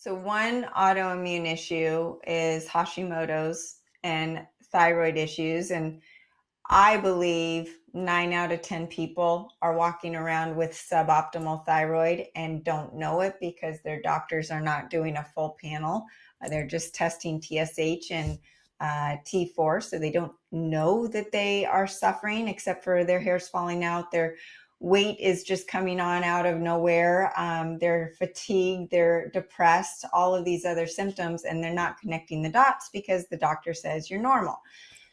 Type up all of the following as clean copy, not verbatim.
So one autoimmune issue is Hashimoto's and thyroid issues. And I believe 9 out of 10 people are walking around with suboptimal thyroid and don't know it because their doctors are not doing a full panel. They're just testing TSH and T4. So they don't know that they are suffering, except for their hair's falling out, their weight is just coming on out of nowhere. They're fatigued, they're depressed, all of these other symptoms, and they're not connecting the dots because the doctor says you're normal.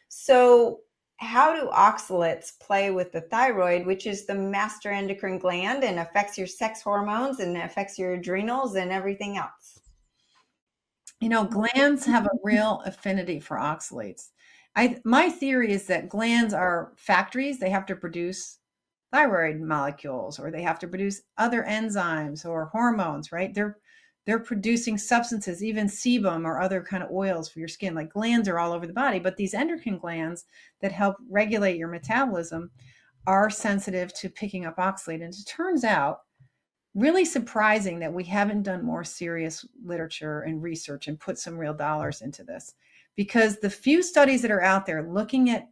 So how do oxalates play with the thyroid, which is the master endocrine gland and affects your sex hormones and affects your adrenals and everything else? Glands have a real affinity for oxalates. My theory is that glands are factories. They have to produce thyroid molecules, or they have to produce other enzymes or hormones, right? They're producing substances, even sebum or other kind of oils for your skin. Like, glands are all over the body, but these endocrine glands that help regulate your metabolism are sensitive to picking up oxalate. And it turns out, really surprising, that we haven't done more serious literature and research and put some real dollars into this, because the few studies that are out there looking at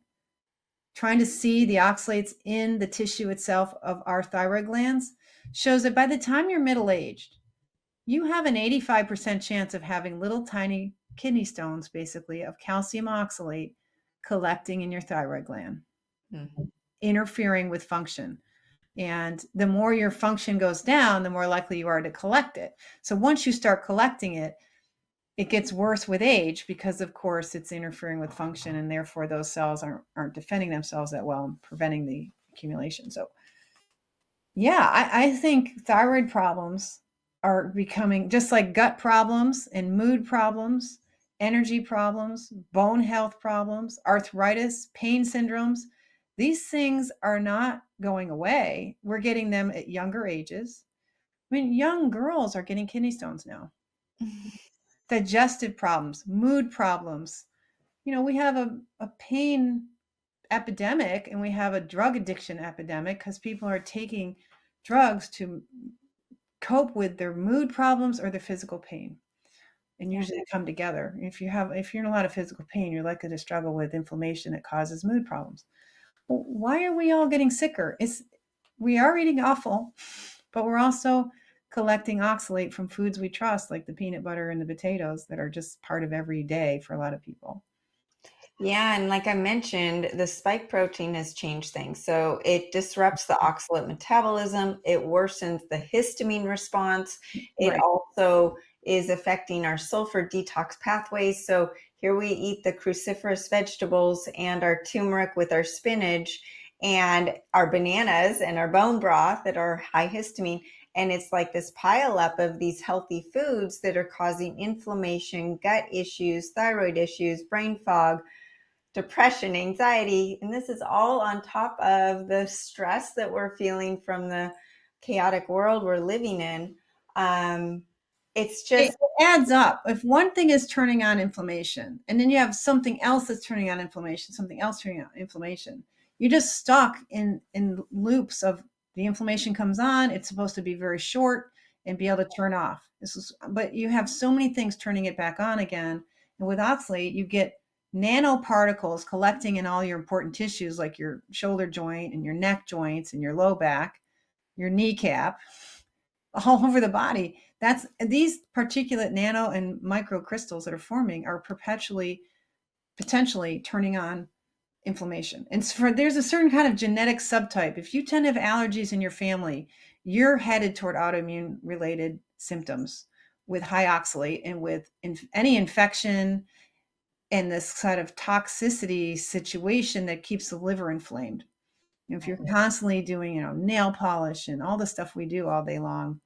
trying to see the oxalates in the tissue itself of our thyroid glands shows that by the time you're middle-aged, you have an 85% chance of having little tiny kidney stones, basically, of calcium oxalate collecting in your thyroid gland, Mm-hmm. interfering with function. And the more your function goes down, the more likely you are to collect it. So once you start collecting it, it gets worse with age because, of course, it's interfering with function, and therefore those cells aren't defending themselves that well and preventing the accumulation. So, yeah, I think thyroid problems are becoming just like gut problems and mood problems, energy problems, bone health problems, arthritis, pain syndromes. These things are not going away. We're getting them at younger ages. I mean, young girls are getting kidney stones now. Digestive problems, mood problems. We have a pain epidemic, and we have a drug addiction epidemic because people are taking drugs to cope with their mood problems or their physical pain. And Yeah. usually they come together. If you're in a lot of physical pain, you're likely to struggle with inflammation that causes mood problems. Well, why are we all getting sicker? We are eating awful, but we're also collecting oxalate from foods we trust, like the peanut butter and the potatoes that are just part of every day for a lot of people. Yeah, and like I mentioned, the spike protein has changed things. So it disrupts the oxalate metabolism, it worsens the histamine response. It Right. also is affecting our sulfur detox pathways. So here we eat the cruciferous vegetables and our turmeric with our spinach and our bananas and our bone broth that are high histamine. And it's like this pile up of these healthy foods that are causing inflammation, gut issues, thyroid issues, brain fog, depression, anxiety, and this is all on top of the stress that we're feeling from the chaotic world we're living in. Um, it's It just, adds up. If one thing is turning on inflammation, and then you have something else that's turning on inflammation, something else turning on inflammation, you're just stuck in loops of the inflammation comes on. It's supposed to be very short and be able to turn off. But you have so many things turning it back on again. And with oxalate, you get nanoparticles collecting in all your important tissues, like your shoulder joint and your neck joints and your low back, your kneecap, all over the body. That's these particulate nano and microcrystals that are forming are perpetually, potentially turning on inflammation. And there's a certain kind of genetic subtype. If you tend to have allergies in your family, you're headed toward autoimmune related symptoms with high oxalate and with any infection and this kind of toxicity situation that keeps the liver inflamed. If you're constantly doing, nail polish and all the stuff we do all day long,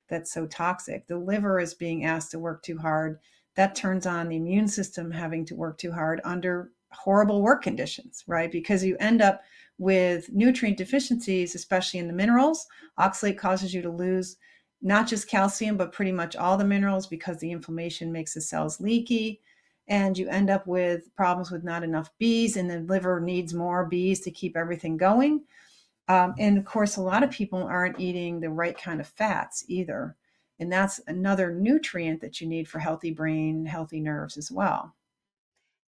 that's so toxic. The liver is being asked to work too hard. That turns on the immune system having to work too hard under horrible work conditions, right? Because you end up with nutrient deficiencies, especially in the minerals. Oxalate causes you to lose not just calcium, but pretty much all the minerals because the inflammation makes the cells leaky. And you end up with problems with not enough Bs, and the liver needs more Bs to keep everything going. And of course, a lot of people aren't eating the right kind of fats either. And that's another nutrient that you need for healthy brain, healthy nerves as well.